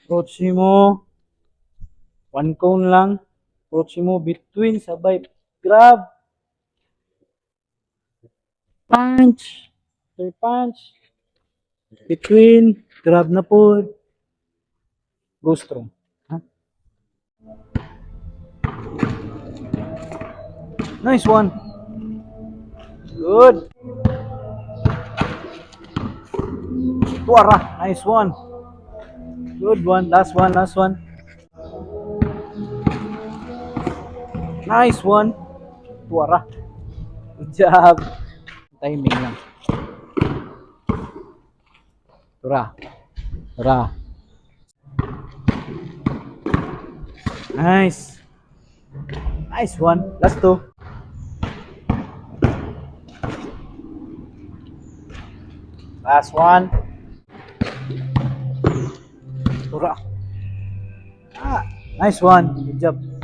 Proximo. One cone lang. Proximo between sabay. Grab. Punch. Third punch. Between. Grab na po. Go strong. Ha? Nice one. Good. Tuara. Nice one. Good one. Last one. Last one. Nice one. Tuara. Good job. Timing lang. Tura. Tura. Nice. Nice one. Last two. Last one. Tura. Ah, nice one. Good job.